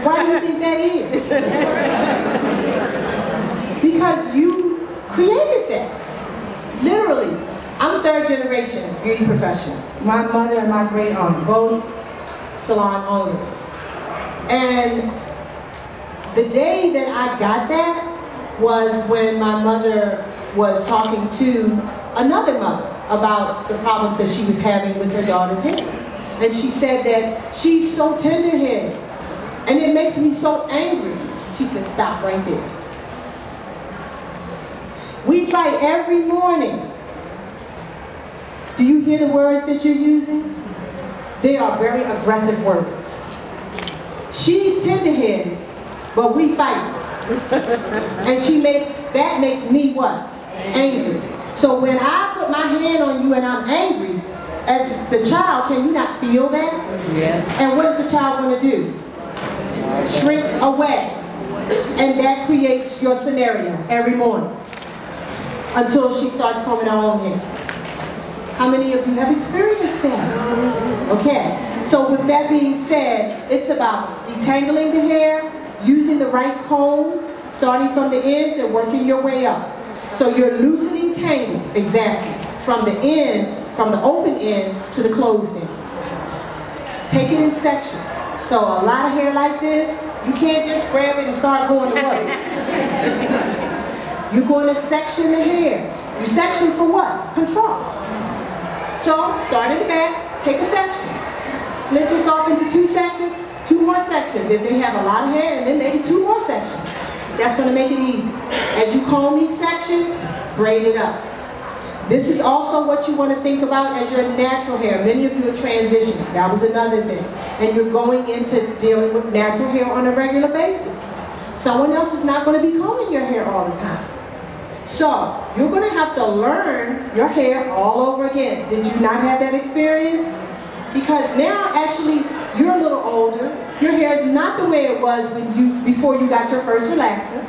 Why do you think that is? Because you created that. Literally. I'm third generation beauty professional. My mother and my great aunt, both salon owners. And the day that I got that was when my mother was talking to another mother about the problems that she was having with her daughter's hair. And she said that she's so tender-headed, and it makes me so angry. She said, stop right there. We fight every morning. Do you hear the words that you're using? They are very aggressive words. She's tender-headed, but we fight. And that makes me what? Angry. So when I put my hand on you and I'm angry, as the child, can you not feel that? Yes. And what is the child going to do? Shrink away. And that creates your scenario every morning until she starts combing her own hair. How many of you have experienced that? Okay, so with that being said, it's about detangling the hair, using the right combs, starting from the ends and working your way up. So you're loosening tangles, exactly, from the ends, from the open end to the closed end. Take it in sections. So a lot of hair like this, you can't just grab it and start going to work. You're going to section the hair. You section for what? Control. So, start in the back, take a section. Split this off into 2 sections, 2 more sections. If they have a lot of hair, and then maybe 2 more sections. That's going to make it easy. As you comb each section, braid it up. This is also what you want to think about as your natural hair. Many of you are transitioning. That was another thing. And you're going into dealing with natural hair on a regular basis. Someone else is not going to be combing your hair all the time. So, you're going to have to learn your hair all over again. Did you not have that experience? Because now, actually, you're a little older. Your hair is not the way it was before you got your first relaxer.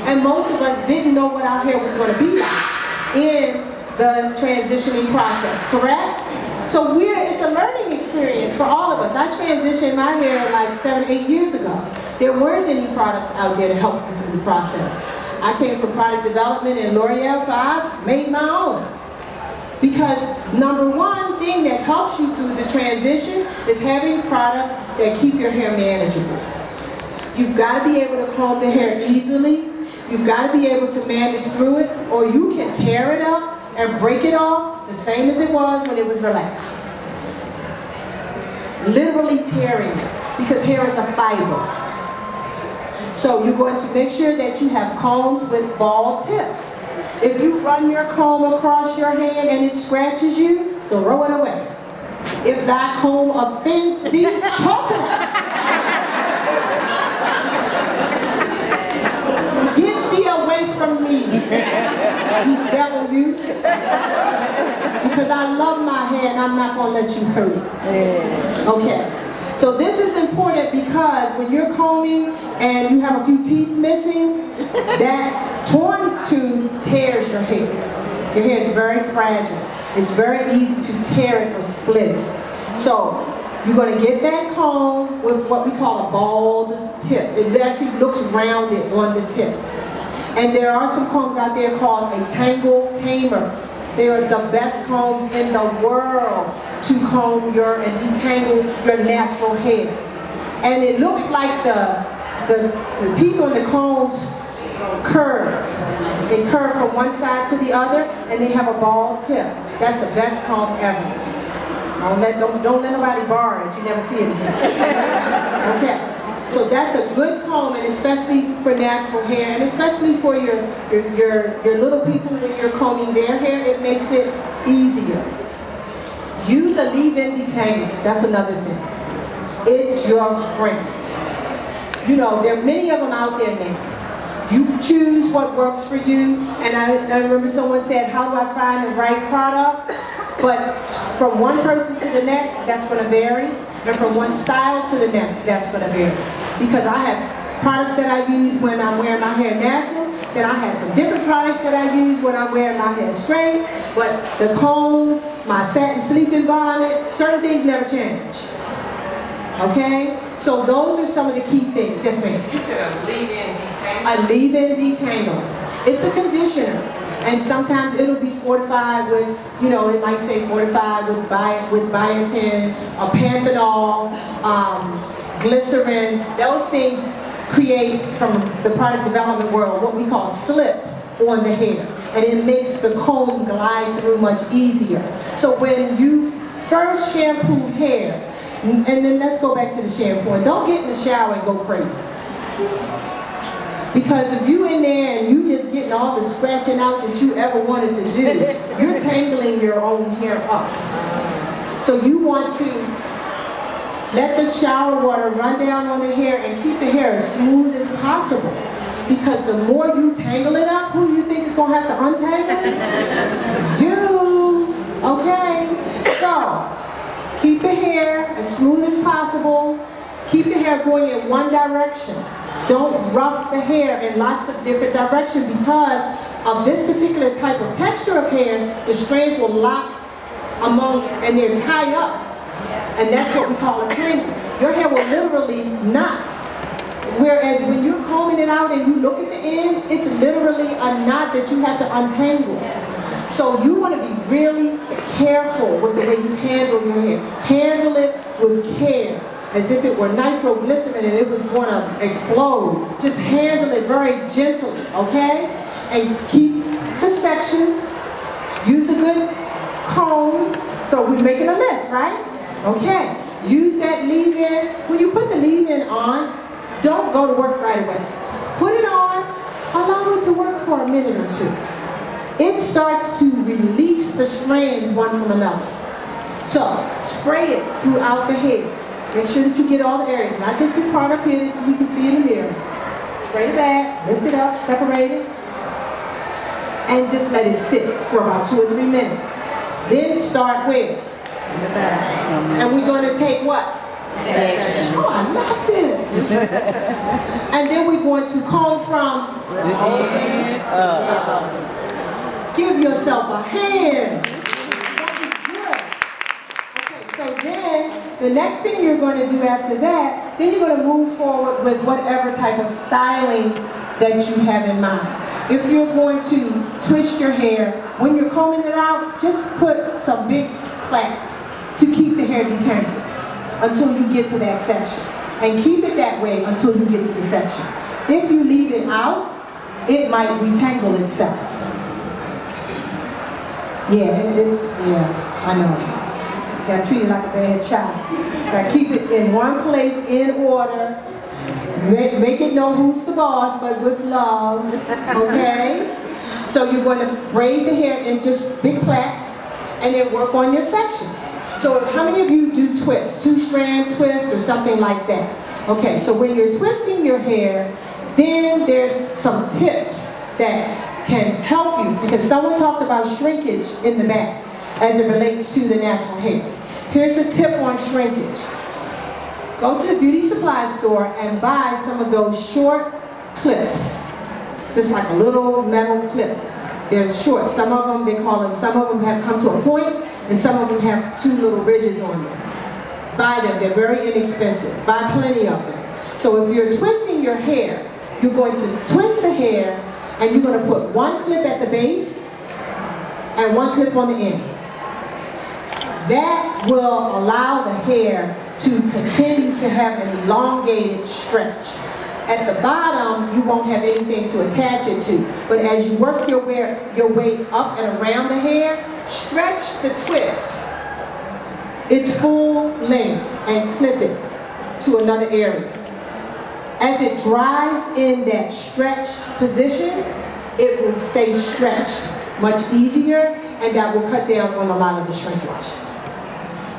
And most of us didn't know what our hair was going to be like in the transitioning process, correct? So it's a learning experience for all of us. I transitioned my hair like 7, 8 years ago. There weren't any products out there to help you through the process. I came from product development in L'Oreal, so I've made my own. Because number one thing that helps you through the transition is having products that keep your hair manageable. You've got to be able to comb the hair easily. You've got to be able to manage through it, or you can tear it up and break it off the same as it was when it was relaxed. Literally tearing it, because hair is a fiber. So you're going to make sure that you have combs with bald tips. If you run your comb across your hand and it scratches you, throw it away. If that comb offends thee, toss it out. Get thee away from me, you devil you. Because I love my hair and I'm not going to let you hurt it. Okay. So this is important because when you're combing and you have a few teeth missing, that torn tooth tears your hair. Your hair is very fragile. It's very easy to tear it or split it. So you're going to get that comb with what we call a bald tip. It actually looks rounded on the tip. And there are some combs out there called a Tangle Tamer. They are the best combs in the world to comb and detangle your natural hair. And it looks like the teeth on the combs curve. They curve from one side to the other, and they have a bald tip. That's the best comb ever. Don't let nobody borrow it. You never see it again. Okay. So that's a good comb, and especially for natural hair, and especially for your little people when you're combing their hair, it makes it easier. Use a leave-in detangler. That's another thing. It's your friend. You know, there are many of them out there now. You choose what works for you, and I remember someone said, how do I find the right product? But from one person to the next, that's going to vary. And from one style to the next, that's going to vary. Because I have products that I use when I'm wearing my hair natural, then I have some different products that I use when I'm wearing my hair straight, but the combs, my satin sleeping bonnet, certain things never change. Okay? So those are some of the key things. Yes, ma'am? You said a leave-in detangle? A leave-in detangle. It's a conditioner. And sometimes it'll be fortified with, you know, it might say fortified with biotin, panthenol, glycerin. Those things create, from the product development world, what we call slip on the hair. And it makes the comb glide through much easier. So when you first shampoo hair, and then let's go back to the shampoo, and don't get in the shower and go crazy. Because if you in there and you just getting all the scratching out that you ever wanted to do, you're tangling your own hair up. So you want to let the shower water run down on the hair and keep the hair as smooth as possible. Because the more you tangle it up, who do you think is going to have to untangle it? You. Okay? So, keep the hair as smooth as possible. Keep the hair going in one direction. Don't rough the hair in lots of different directions, because of this particular type of texture of hair, the strands will lock among, and they're tied up. And that's what we call a tangle. Your hair will literally knot. Whereas when you're combing it out and you look at the ends, it's literally a knot that you have to untangle. So you want to be really careful with the way you handle your hair. Handle it with care, as if it were nitroglycerin and it was going to explode. Just handle it very gently, okay? And keep the sections. Use a good comb. So we're making a list, right? Okay. Use that leave-in. When you put the leave-in on, don't go to work right away. Put it on. Allow it to work for a minute or two. It starts to release the strands one from another. So spray it throughout the hair. Make sure that you get all the areas, not just this part up here that you can see in the mirror. Spray the back, lift it up, separate it, and just let it sit for about 2 or 3 minutes. Then start where? In the back. And we're going to take what? Section. Oh, I love this. And then we're going to comb from the head up. Give yourself a hand. So then, the next thing you're going to do after that, then you're going to move forward with whatever type of styling that you have in mind. If you're going to twist your hair, when you're combing it out, just put some big plaits to keep the hair detangled until you get to that section. And keep it that way until you get to the section. If you leave it out, it might retangle itself. Yeah, I know. You gotta treat it like a bad child. Gotta keep it in one place, in order. Make it know who's the boss, but with love, okay? So you're going to braid the hair in just big plaits, and then work on your sections. So how many of you do twists? 2-strand twist or something like that? Okay, so when you're twisting your hair, then there's some tips that can help you, because someone talked about shrinkage in the back as it relates to the natural hair. Here's a tip on shrinkage. Go to the beauty supply store and buy some of those short clips. It's just like a little metal clip. They're short. Some of them, they call them, some of them have come to a point, and some of them have 2 little ridges on them. Buy them. They're very inexpensive. Buy plenty of them. So if you're twisting your hair, you're going to twist the hair, and you're going to put 1 clip at the base and 1 clip on the end. That will allow the hair to continue to have an elongated stretch. At the bottom, you won't have anything to attach it to. But as you work your way up and around the hair, stretch the twist its full length and clip it to another area. As it dries in that stretched position, it will stay stretched much easier, and that will cut down on a lot of the shrinkage.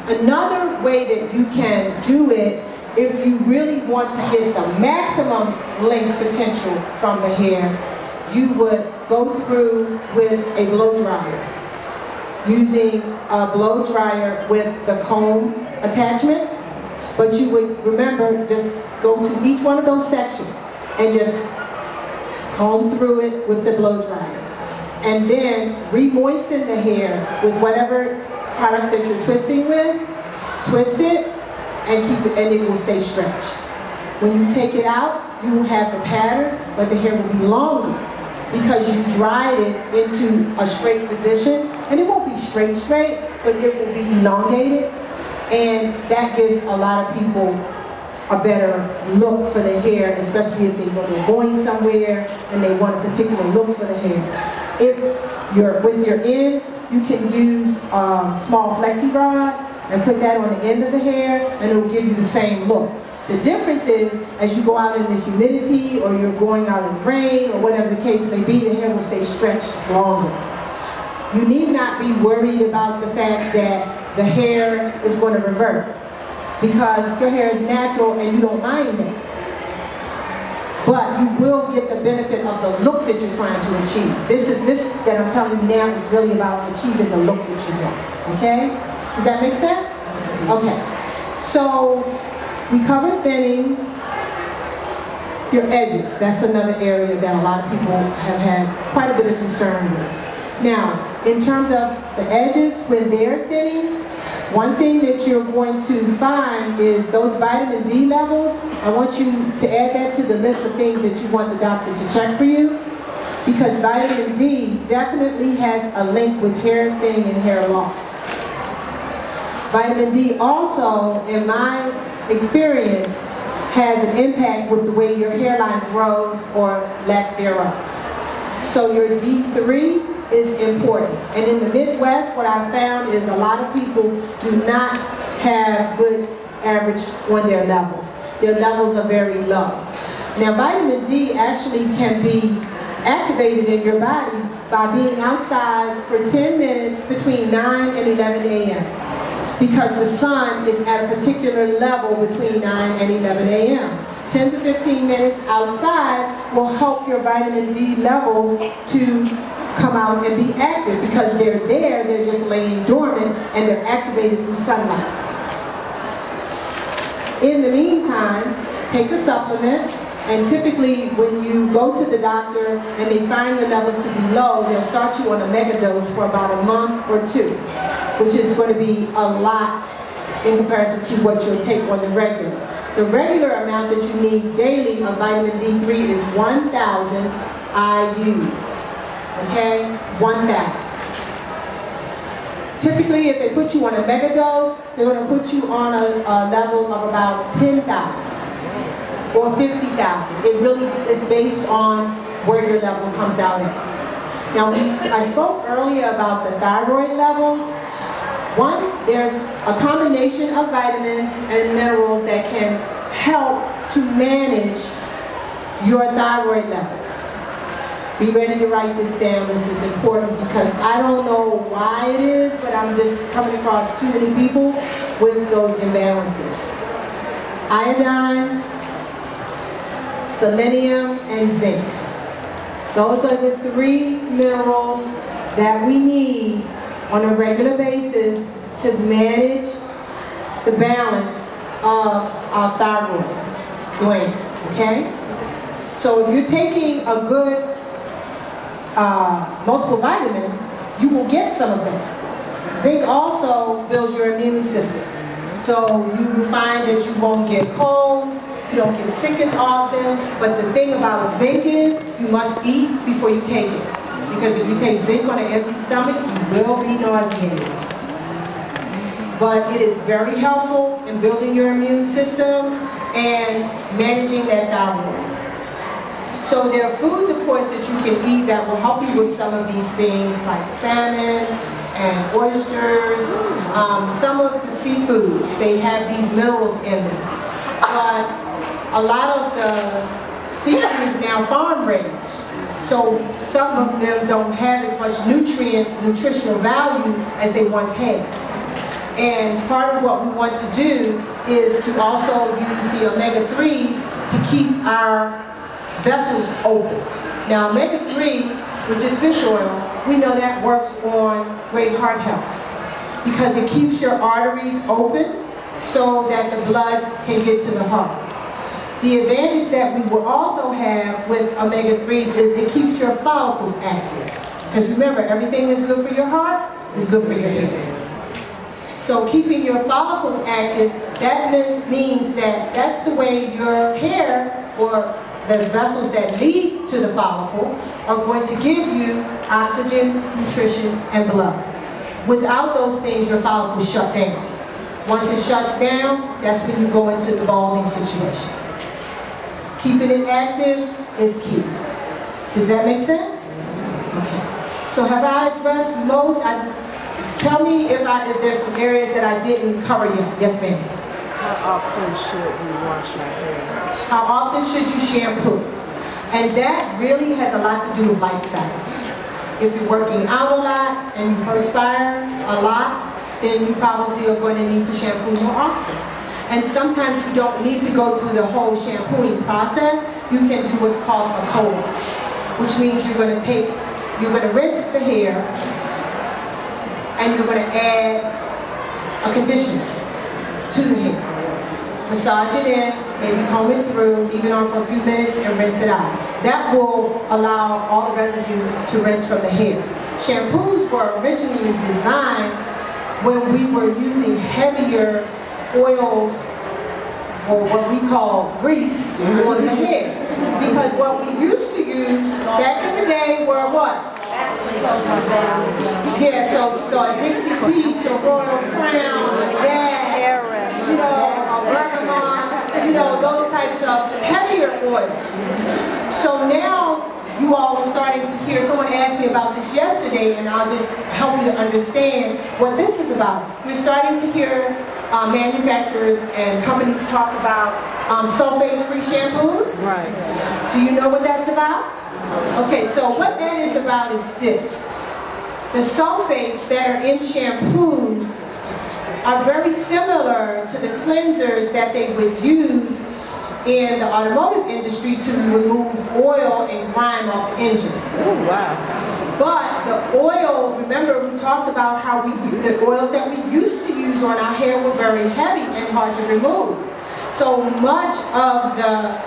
Another way that you can do it, if you really want to get the maximum length potential from the hair, you would go through with a blow dryer. Using a blow dryer with the comb attachment, but you would, remember, just go to each one of those sections and just comb through it with the blow dryer. And then re-moisten the hair with whatever product that you're twisting with, twist it, and keep it, and it will stay stretched. When you take it out, you will have the pattern, but the hair will be longer because you dried it into a straight position, and it won't be straight, but it will be elongated, and that gives a lot of people a better look for the hair, especially if they know they're going somewhere and they want a particular look for the hair. If you're with your ends, you can use small flexi rod and put that on the end of the hair, and it will give you the same look. The difference is, as you go out in the humidity, or you're going out in rain, or whatever the case may be, the hair will stay stretched longer. You need not be worried about the fact that the hair is going to revert, because your hair is natural and you don't mind that. But you will get the benefit of the look that you're trying to achieve. This that I'm telling you now is really about achieving the look that you want. Okay? Does that make sense? Okay. So we covered thinning. Your edges. That's another area that a lot of people have had quite a bit of concern with. Now, in terms of the edges, when they're thinning, one thing that you're going to find is those vitamin D levels. I want you to add that to the list of things that you want the doctor to check for you, because vitamin D definitely has a link with hair thinning and hair loss. Vitamin D also, in my experience, has an impact with the way your hairline grows or lack thereof. So your D3 is important. And in the Midwest, what I've found is a lot of people do not have good average on their levels. Their levels are very low. Now, vitamin D actually can be activated in your body by being outside for 10 minutes between 9 and 11 a.m. because the sun is at a particular level between 9 and 11 a.m. 10 to 15 minutes outside will help your vitamin D levels to come out and be active, because they're there, they're just laying dormant, and they're activated through sunlight. In the meantime, take a supplement, and typically when you go to the doctor and they find your levels to be low, they'll start you on a mega dose for about a month or two, which is going to be a lot in comparison to what you'll take on the regular. The regular amount that you need daily of vitamin D3 is 1,000 IUs. Okay, 1,000. Typically, if they put you on a mega dose, they're going to put you on a level of about 10,000 or 50,000. It really is based on where your level comes out at. Now, I spoke earlier about the thyroid levels. One, there's a combination of vitamins and minerals that can help to manage your thyroid levels. Be ready to write this down. This is important because I don't know why it is, but I'm just coming across too many people with those imbalances. Iodine, selenium, and zinc. Those are the three minerals that we need on a regular basis to manage the balance of our thyroid gland, okay? So if you're taking a good multiple vitamin, you will get some of that. Zinc also builds your immune system. So you will find that you won't get colds, you don't get sick as often, but the thing about zinc is you must eat before you take it. Because if you take zinc on an empty stomach, you will be nauseated. But it is very helpful in building your immune system and managing that thyroid. So there are foods, of course, that you can eat that will help you with some of these things, like salmon and oysters. Some of the seafoods, they have these minerals in them. But a lot of the seafood is now farm-raised. So some of them don't have as much nutritional value as they once had. And part of what we want to do is to also use the omega-3s to keep our vessels open. Now, omega-3, which is fish oil, we know that works on great heart health because it keeps your arteries open so that the blood can get to the heart. The advantage that we will also have with omega-3s is it keeps your follicles active. Because remember, everything that's good for your heart is good for your hair. So keeping your follicles active that means that that's the way your hair, or the vessels that lead to the follicle, are going to give you oxygen, nutrition, and blood. Without those things, your follicle shut down. Once it shuts down, that's when you go into the balding situation. Keeping it active is key. Does that make sense? Okay. So have I addressed most? Tell me if there's some areas that I didn't cover yet. Yes, ma'am. How often should we wash our hair? How often should you shampoo? And that really has a lot to do with lifestyle. If you're working out a lot and you perspire a lot, then you probably are going to need to shampoo more often. And sometimes you don't need to go through the whole shampooing process. You can do what's called a co-wash, which means you're going to rinse the hair and you're going to add a conditioner to the hair. Massage it in, maybe comb it through, leave it on for a few minutes and rinse it out. That will allow all the residue to rinse from the hair. Shampoos were originally designed when we were using heavier oils, or what we call grease, on the hair. Because what we used to use back in the day were what? Yeah, so a Dixie Peach, a Royal Crown, a Dash, you know, a Bergamot, you know, those types of heavier oils. So now you all are starting to hear, someone asked me about this yesterday, and I'll just help you to understand what this is about. You're starting to hear manufacturers and companies talk about sulfate-free shampoos. Right. Do you know what that's about? Okay, so what that is about is this. The sulfates that are in shampoos are very similar to the cleansers that they would use in the automotive industry to remove oil and grime off the engines. Oh, wow. But the oil, remember we talked about how the oils that we used to use on our hair were very heavy and hard to remove. So much of the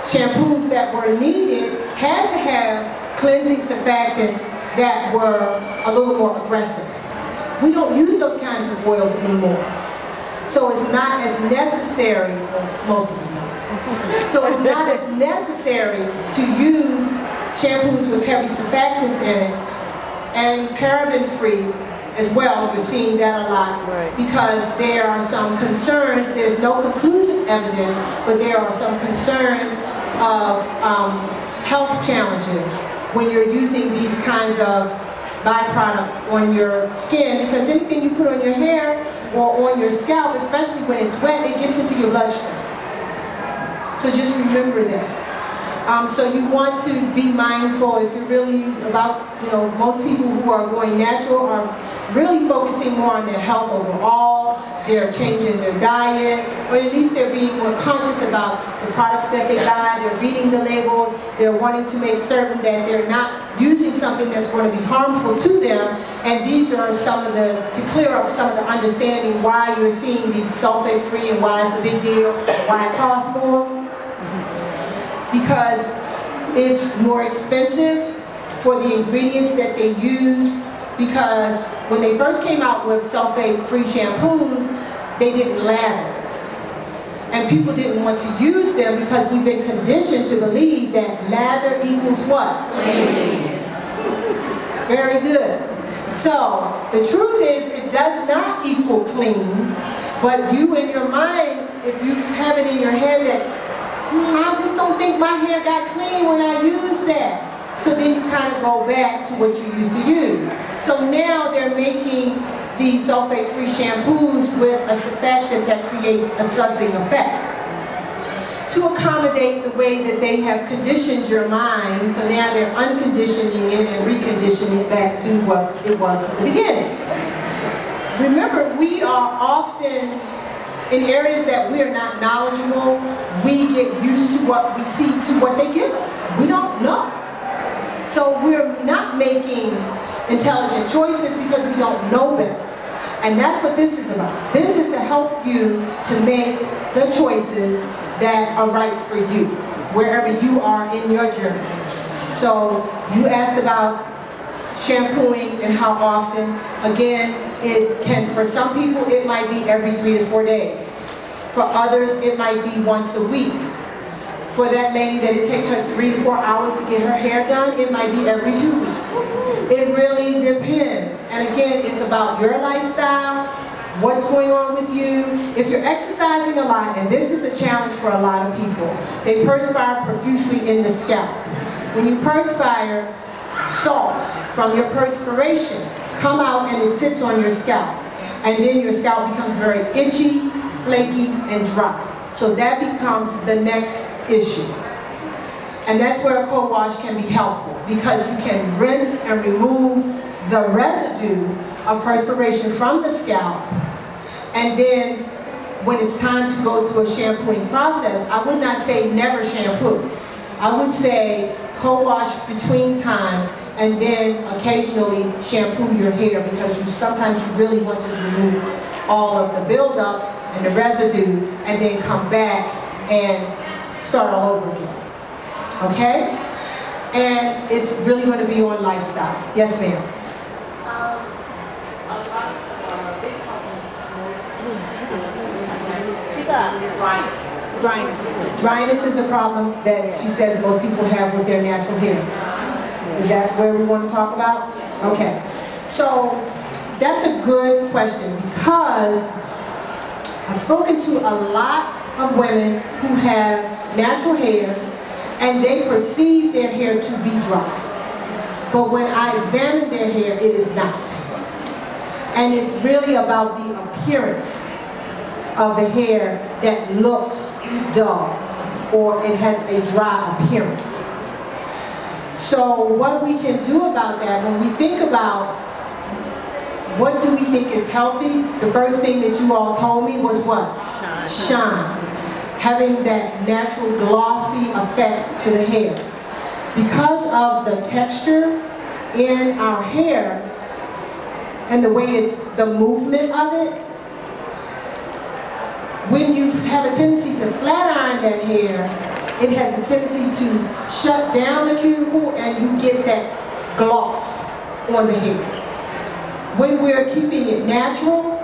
shampoos that were needed had to have cleansing surfactants that were a little more aggressive. We don't use those kinds of oils anymore. So it's not as necessary, well, most of us don't. So it's not as necessary to use shampoos with heavy surfactants in it, and paraben-free as well. We're seeing that a lot, right, because there are some concerns. There's no conclusive evidence, but there are some concerns of health challenges when you're using these kinds of byproducts on your skin, because anything you put on your hair or on your scalp, especially when it's wet, it gets into your bloodstream. So just remember that. So you want to be mindful if you're really about, you know, most people who are going natural are really focusing more on their health overall. They're changing their diet, or at least they're being more conscious about the products that they buy. They're reading the labels. They're wanting to make certain that they're not using something that's going to be harmful to them. And these are some of the, to clear up some of the understanding why you're seeing these sulfate-free and why it's a big deal, why it costs more. Because it's more expensive for the ingredients that they use, because when they first came out with sulfate-free shampoos, they didn't lather. And people didn't want to use them because we've been conditioned to believe that lather equals what? Clean. Very good. So, the truth is, it does not equal clean, but you in your mind, if you have it in your head that, I just don't think my hair got clean when I used that. So then you kind of go back to what you used to use. So now they're making these sulfate-free shampoos with a surfactant that creates a sudsing effect to accommodate the way that they have conditioned your mind. So now they're unconditioning it and reconditioning it back to what it was from the beginning. Remember, we are often in areas that we are not knowledgeable. We get used to what we see, to what they give us. We don't know. So we're not making intelligent choices because we don't know better. And that's what this is about. This is to help you to make the choices that are right for you, wherever you are in your journey. So you asked about shampooing and how often. Again, it can, for some people, it might be every 3 to 4 days. For others, it might be once a week. For that lady that it takes her 3 to 4 hours to get her hair done, it might be every 2 weeks. It really depends. And again, it's about your lifestyle, what's going on with you. If you're exercising a lot, and this is a challenge for a lot of people, they perspire profusely in the scalp. When you perspire, salts from your perspiration come out and it sits on your scalp. And then your scalp becomes very itchy, flaky, and dry. So that becomes the next issue. And that's where a cold wash can be helpful, because you can rinse and remove the residue of perspiration from the scalp. And then when it's time to go through a shampooing process, I would not say never shampoo. I would say cold wash between times, and then occasionally shampoo your hair, because sometimes you really want to remove all of the buildup and the residue, and then come back and start all over again. Okay? And it's really going to be on lifestyle. Yes, ma'am. Dryness. Dryness is a problem that she says most people have with their natural hair. Is that where we want to talk about? Okay. So that's a good question, because I've spoken to a lot of women who have natural hair and they perceive their hair to be dry. But when I examine their hair, it is not. And it's really about the appearance of the hair that looks dull, or it has a dry appearance. So what we can do about that, when we think about what do we think is healthy, the first thing that you all told me was what? Shine. Having that natural glossy effect to the hair. Because of the texture in our hair and the way it's, the movement of it, when you have a tendency to flat iron that hair, it has a tendency to shut down the cuticle and you get that gloss on the hair. When we're keeping it natural,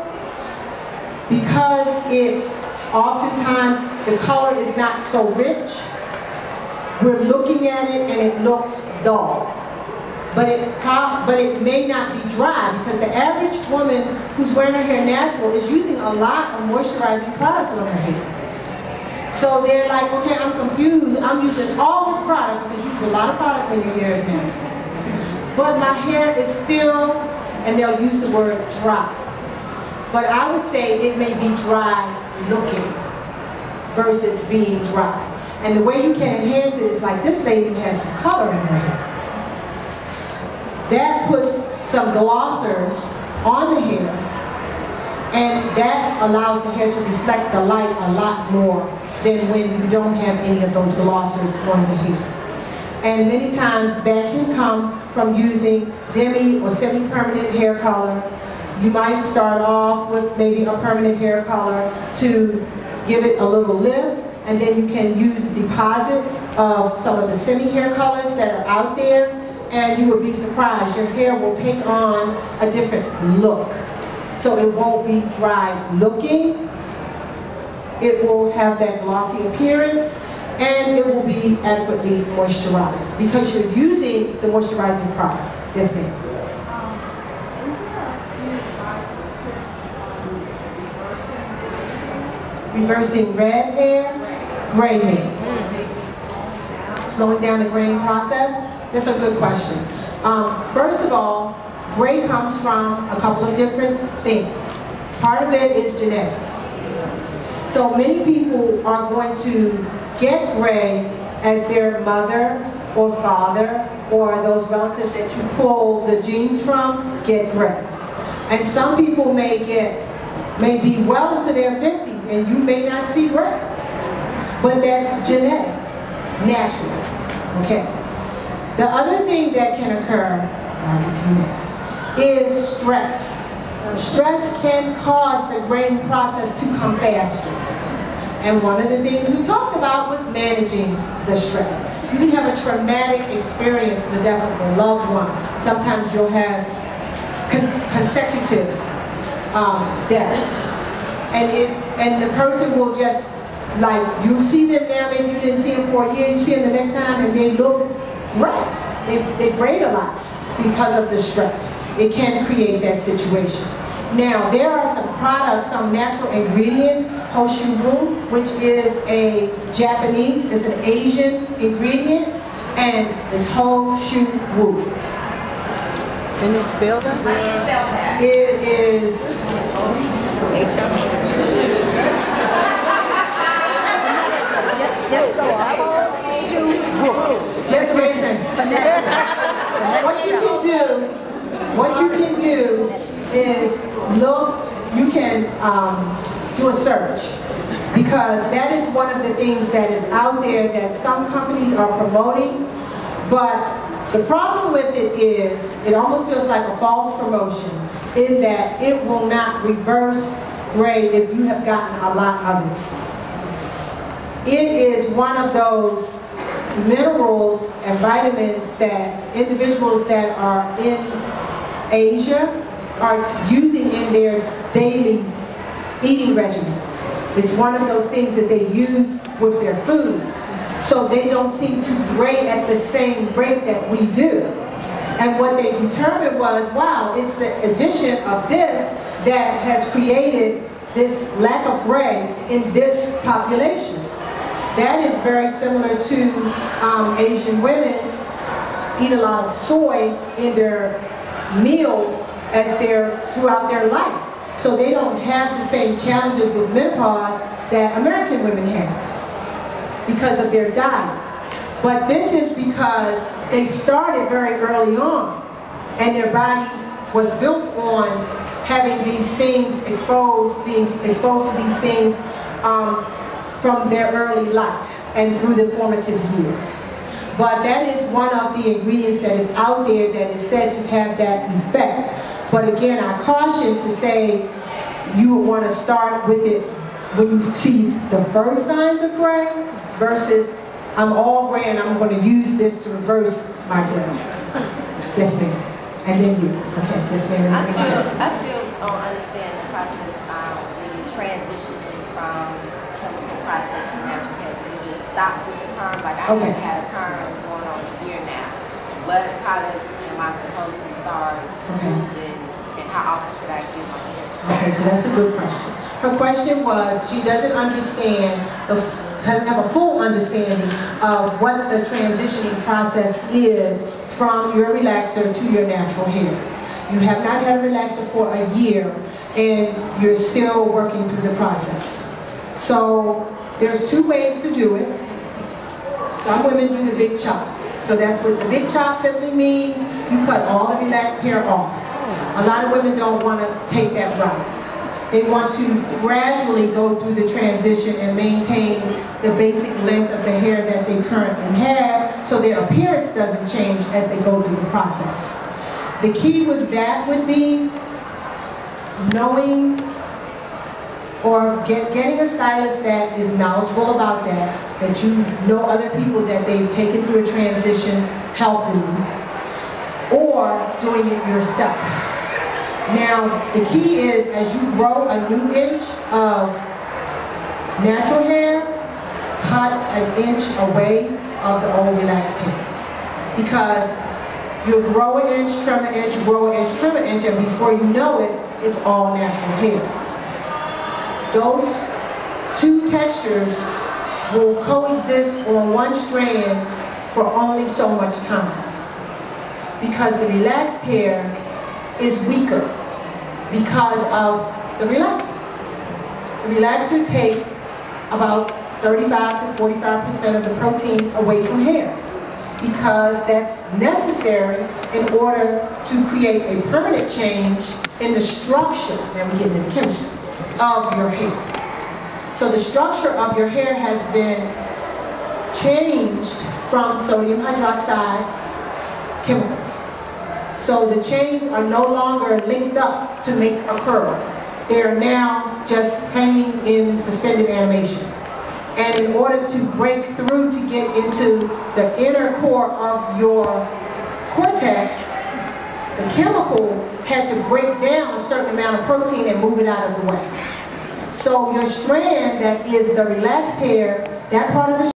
because it oftentimes the color is not so rich, we're looking at it and it looks dull. But it may not be dry, because the average woman who's wearing her hair natural is using a lot of moisturizing product on her hair. So they're like, okay, I'm confused. I'm using all this product, because you use a lot of product when your hair is natural. But my hair is still, and they'll use the word dry. But I would say it may be dry looking versus being dry. And the way you can enhance it is like this lady has some color in her hair. That puts some glossers on the hair, and that allows the hair to reflect the light a lot more than when you don't have any of those glossers on the hair. And many times that can come from using demi or semi-permanent hair color. You might start off with maybe a permanent hair color to give it a little lift, and then you can use the deposit of some of the semi-hair colors that are out there, and you will be surprised. Your hair will take on a different look. So it won't be dry looking. It will have that glossy appearance, and it will be adequately moisturized because you're using the moisturizing products. Yes, ma'am. Reversing red hair, gray hair. Slowing down the graying process. That's a good question. First of all, gray comes from a couple of different things. Part of it is genetics. So many people are going to get gray as their mother or father or those relatives that you pull the genes from get gray. And some people may be well into their 50s and you may not see gray. But that's genetic, natural, okay? The other thing that can occur, I'll get to you next, is stress. Stress can cause the graying process to come faster. And one of the things we talked about was managing the stress. You can have a traumatic experience, the death of a loved one. Sometimes you'll have consecutive deaths. And And the person will just, like, you see them now, maybe you didn't see them for a year, you see them the next time, and they look great. They braid a lot because of the stress. It can create that situation. Now, there are some products, some natural ingredients, Hoshu, which is a Japanese, it's an Asian ingredient, and it's Hoshu. Can you spell that? How do you spell that? It is just racing. What you can do is look, you can do a search, because that is one of the things that is out there that some companies are promoting, but the problem with it is it almost feels like a false promotion in that it will not reverse gray if you have gotten a lot of it. It is one of those minerals and vitamins that individuals that are in Asia are using in their daily eating regimens. It's one of those things that they use with their foods. So they don't seem to gray at the same rate that we do. And what they determined was, wow, it's the addition of this that has created this lack of gray in this population. That is very similar to Asian women eat a lot of soy in their meals as throughout their life. So they don't have the same challenges with menopause that American women have because of their diet. But this is because they started very early on and their body was built on having these things exposed, being exposed to these things from their early life and through the formative years. But that is one of the ingredients that is out there that is said to have that effect. But again, I caution to say you would want to start with it when you see the first signs of gray versus I'm all gray and I'm going to use this to reverse my gray. Yes, ma'am. And then you. Okay, yes, ma'am. I still don't understand the process when you transitioning from chemical process to natural hair. Do you just stop with the perm? Like I have had a perm going on a year now. What products am I supposed to start using, and how often should I give my hair? Okay, so that's a good question. Her question was, she doesn't understand, doesn't have a full understanding of what the transitioning process is from your relaxer to your natural hair. You have not had a relaxer for a year and you're still working through the process. So there's two ways to do it. Some women do the big chop. So that's what the big chop simply means. You cut all the relaxed hair off. A lot of women don't want to take that route. They want to gradually go through the transition and maintain the basic length of the hair that they currently have so their appearance doesn't change as they go through the process. The key with that would be knowing or getting a stylist that is knowledgeable about that you know other people that they've taken through a transition healthily, or doing it yourself. Now, the key is, as you grow a new inch of natural hair, cut an inch away of the old relaxed hair. Because you'll grow an inch, trim an inch, grow an inch, trim an inch, and before you know it, it's all natural hair. Those two textures will coexist on one strand for only so much time. Because the relaxed hair is weaker because of the relaxer. The relaxer takes about 35 to 45% of the protein away from hair because that's necessary in order to create a permanent change in the structure, now we're getting into the chemistry, of your hair. So the structure of your hair has been changed from sodium hydroxide chemicals. So the chains are no longer linked up to make a curl. They are now just hanging in suspended animation. And in order to break through to get into the inner core of your cortex, the chemical had to break down a certain amount of protein and move it out of the way. So your strand that is the relaxed hair, that part of the